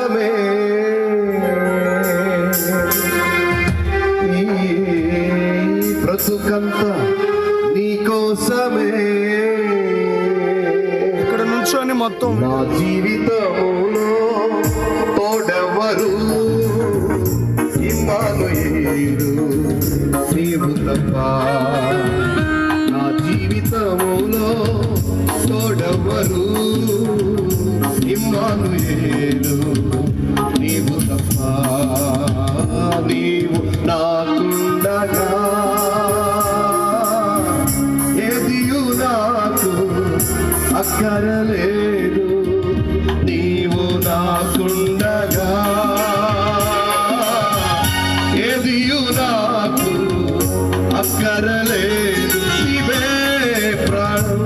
కోసమే ఈ బ్రతుకంతా నీ కోసమే. ఇక్కడ నుంచోని మొత్తం నా జీవితంలో తోడెవరు ఇమ్మానుయేలు నీవు తప్ప. నా జీవితంలో తోడెవరు ఇమ్మానుయేలు నీవు తప్ప. నీవు నాకుండగా ఏదియు నాకు అక్కరలేదు. నీవు నాకుండగా ఏదియు నాకు అక్కరలేదు. నీవే ప్రాణం,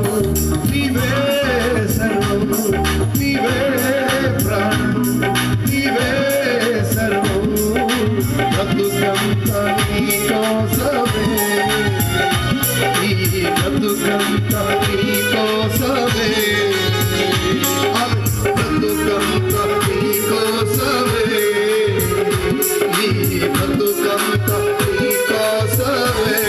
నీవే సర్వం, నీవే ప్రాణం, నీవే సర్వం. బ్రతుకంతా నీ కోసమే, ఈ బ్రతుకంతా నీ కోసమే, బ్రతుకంతా నీ కోసమే, ఈ బ్రతుకంతా నీ కోసమే.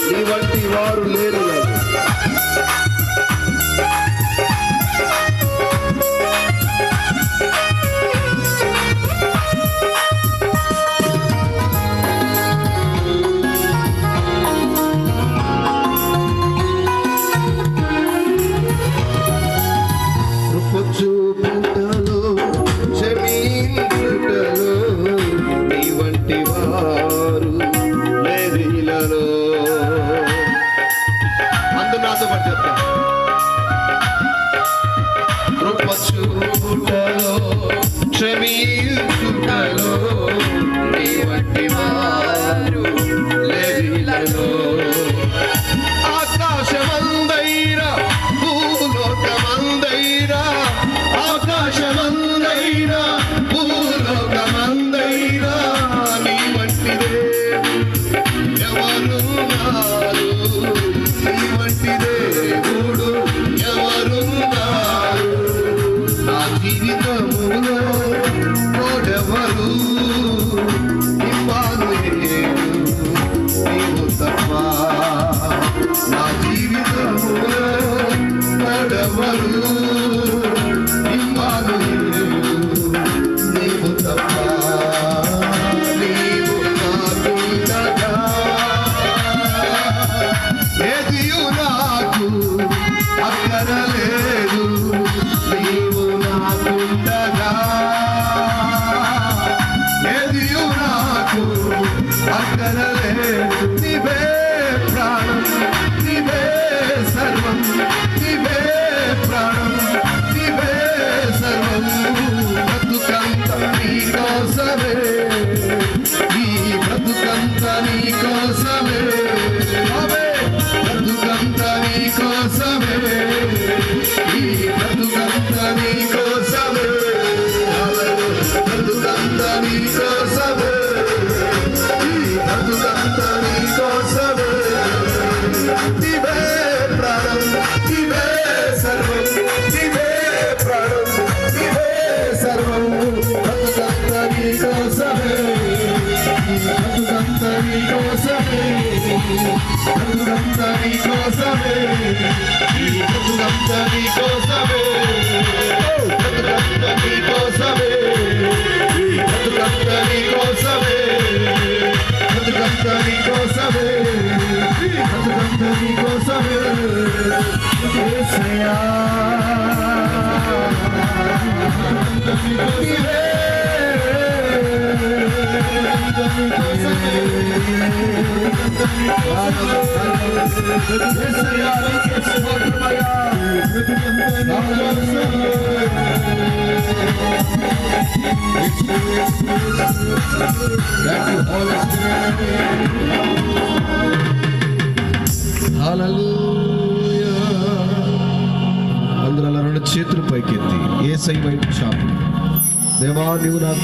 నీ వంటి వారు లేరు. చూపుటలో క్షమించుటలో నీ వంటి వారు లేరిలలో. అందు నాతో పాటు చెప్తా. కృప చూపుటలో క్షమించుటలో నీ వంటి వారు లేరిలలో. ఆకాశమందైరా భూలోకమందైరా, ఆకాశమందైరా భూలోకమందైరా నీ వంటిదే ఎవరున్నారు. నీ వంటి దేవుడు ఎవరున్నారు. నా జీవితములో తోడెవరు ఇమ్మానుయేలు నీవు తప్ప. నా జీవితములో తోడెవరు ఇమ్మానుయేలు నీవు తప్ప. నీవు నాకుండగా ఏదియు నాకు అక్కరలేదు. నీవు నాకుండగా ఏదియు నాకు అక్కరలేదు. నీవే ప్రాణం, నీవే సర్వం, నీవే ప్రాణం, నీవే సర్వం. బ్రతుకంతా నీ కోసమే, ఈ బ్రతుకంతా నీ కోసమే, బ్రతుకంతా నీ కోసమే, ఈ బ్రతుకంతా నీ కోసమే, బ్రతుకంతా నీ కోసమే, ఈ బ్రతుకంతా నీ కోసమే. నీవే ప్రాణం, నీవే సర్వం, నీవే ప్రాణం, నీవే సర్వం. బ్రతుకంతా నీ కోసమే, బ్రతుకంతా నీ కోసమే, బ్రతుకంతా నీ కోసమే, బ్రతుకంతా నీ కోసమే, బ్రతుకంతా నీ కోసమే, బ్రతుకంతా నీ కోసమే, బ్రతుకంతా నీ కోసమే, బ్రతుకంతా నీ కోసమే. యేసయ్యా నీవే అందరూ అలా రెండు చేతులు పైకెత్తి యేసయ్య వైపు చాపు. దేవా నీవు నాకు